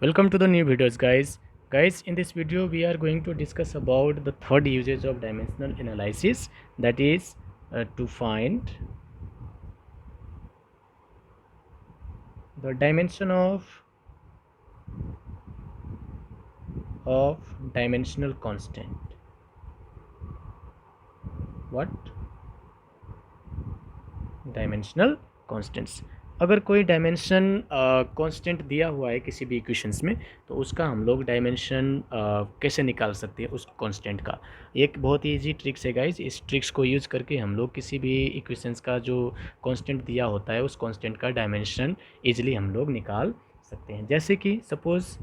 Welcome to the new videos, guys. In this video we are going to discuss about the third usage of dimensional analysis, that is to find the dimension of dimensional constant. What? Dimensional constants. अगर कोई dimension constant दिया हुआ है किसी भी equations में, तो उसका हम लोग डायमेंशन कैसे निकाल सकते हैं उस कांस्टेंट का। एक बहुत ही ईजी ट्रिक्स है गाइज। इस ट्रिक्स को यूज़ करके हम लोग किसी भी इक्वेशंस का जो कांस्टेंट दिया होता है उस कांस्टेंट का डायमेंशन ईजिली हम लोग निकाल सकते हैं। जैसे कि suppose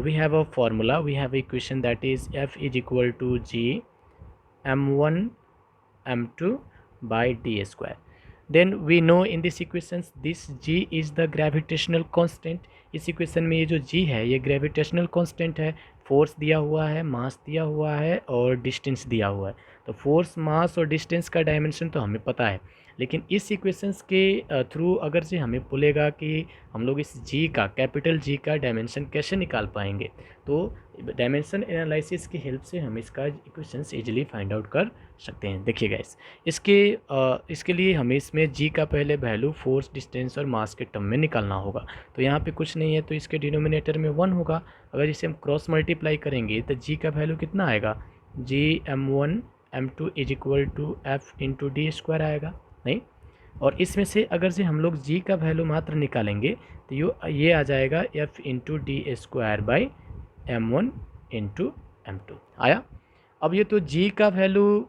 we have a formula, we have equation that is F is equal to G m1 m2 by d square. Then we know in this equations this g is the gravitational constant. इस equation में ये जो g है ये gravitational constant है। Force दिया हुआ है, मास दिया हुआ है और डिस्टेंस दिया हुआ है। तो फोर्स, मास और डिस्टेंस का डायमेंशन तो हमें पता है, लेकिन इस इक्वेशंस के थ्रू अगर से हमें बोलेगा कि हम लोग इस जी का, कैपिटल जी का डायमेंशन कैसे निकाल पाएंगे, तो डायमेंशन एनालिसिस की हेल्प से हम इसका इक्वेशंस इजीली फाइंड आउट कर सकते हैं। देखिएगा इसके लिए हमें इसमें जी का पहले वैल्यू फोर्स, डिस्टेंस और मास के टर्म में निकालना होगा। तो यहाँ पे कुछ नहीं है तो इसके डिनोमिनेटर में 1 होगा। अगर इसे हम क्रॉस मल्टीप्लाई करेंगे तो जी का वैल्यू कितना आएगा, G m1 m2 is equal to F into D square आएगा, नहीं। और इसमें से अगर से हम लोग g का वैल्यू मात्र निकालेंगे तो ये आ जाएगा f into D square by m1 into m2 आया। अब ये तो g का वैल्यू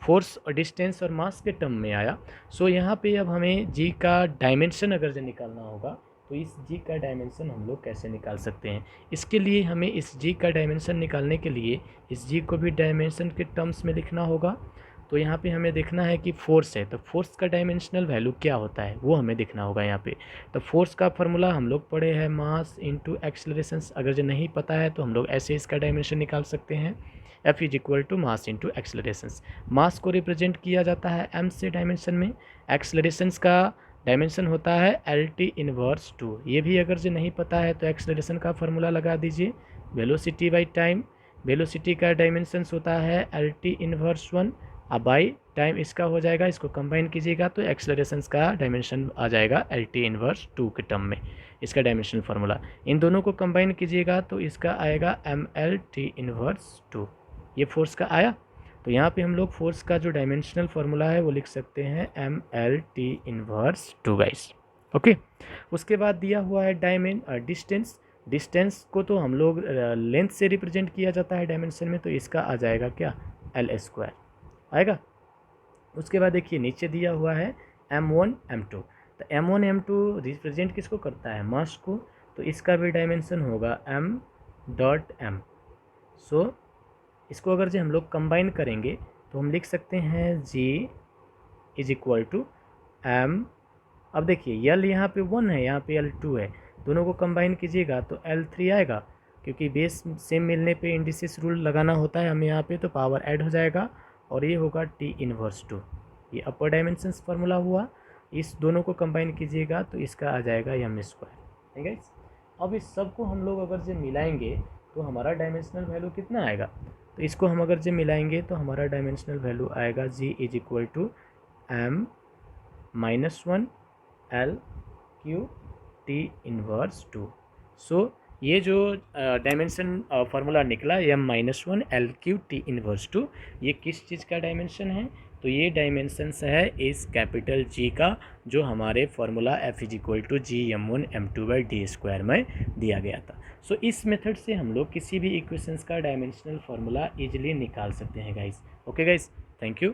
फोर्स और डिस्टेंस और मास के टर्म में आया। सो यहाँ पे अब हमें g का डायमेंशन अगर से निकालना होगा तो इस g का डायमेंशन हम लोग कैसे निकाल सकते हैं। इसके लिए हमें इस g का डायमेंशन निकालने के लिए इस g को भी डायमेंशन के टर्म्स में लिखना होगा। तो यहाँ पे हमें देखना है कि फोर्स है तो फोर्स का डायमेंशनल वैल्यू क्या होता है वो हमें देखना होगा यहाँ पे। तो फोर्स का फार्मूला हम लोग पढ़े हैं, मास इंटू एक्सेलरेशंस। अगर जो नहीं पता है तो हम लोग ऐसे इसका डायमेंशन निकाल सकते हैं, F is equal to mass into accelerations. Mass को रिप्रेजेंट किया जाता है एम से डायमेंशन में, एक्सेलरेशंस का डायमेंशन होता है एल टी इनवर्स 2। ये भी अगर जो नहीं पता है तो एक्सेलरेशन का फार्मूला लगा दीजिए, वेलोसिटी बाई टाइम। वेलोसिटी का डायमेंशंस होता है एल टी इनवर्स 1, अब बाई टाइम इसका हो जाएगा। इसको कंबाइन कीजिएगा तो एक्सेलरेशंस का डायमेंशन आ जाएगा एल टी इनवर्स 2 के टर्म में, इसका डायमेंशनल फार्मूला। इन दोनों को कंबाइन कीजिएगा तो इसका आएगा एम एल टी इनवर्स 2। ये फोर्स का आया। तो यहाँ पे हम लोग फोर्स का जो डायमेंशनल फार्मूला है वो लिख सकते हैं M L T inverse 2 guys. Okay, उसके बाद दिया हुआ है डिस्टेंस। डिस्टेंस को तो हम लोग लेंथ से रिप्रेजेंट किया जाता है डायमेंशन में, तो इसका आ जाएगा क्या, एल स्क्वायर आएगा। उसके बाद देखिए नीचे दिया हुआ है m1 m2। तो m1 m2 रिप्रेजेंट किसको करता है, मास को, तो इसका भी डायमेंशन होगा m डॉट m। सो इसको अगर जो हम लोग कंबाइन करेंगे तो हम लिख सकते हैं g is equal to m। अब देखिए l यहाँ पे 1 है, यहाँ पे l2 है, दोनों को कंबाइन कीजिएगा तो l3 आएगा। क्योंकि बेस सेम मिलने पे इंडिसेस रूल लगाना होता है हमें यहाँ पे, तो पावर ऐड हो जाएगा और ये होगा t इनवर्स 2। ये अपर डायमेंशंस फार्मूला हुआ। इस दोनों को कंबाइन कीजिएगा तो इसका आ जाएगा m स्क्वायर, ठीक है। अब इस सब को हम लोग अगर जो मिलाएंगे तो हमारा डायमेंशनल वैल्यू कितना आएगा, तो इसको हम अगर जो मिलाएंगे तो हमारा डायमेंशनल वैल्यू आएगा g is equal to m minus 1 L Q T inverse 2। So ये जो डायमेंशन फार्मूला निकला m minus 1 L Q T inverse 2, ये किस चीज़ का डायमेंशन है, तो ये डायमेंशंस है इस कैपिटल G का, जो हमारे formula f is equal to G m1 m2 by D square में दिया गया था। सो इस मेथड से हम लोग किसी भी इक्वेशंस का डायमेंशनल फार्मूला इजीली निकाल सकते हैं guys. Okay guys, thank you.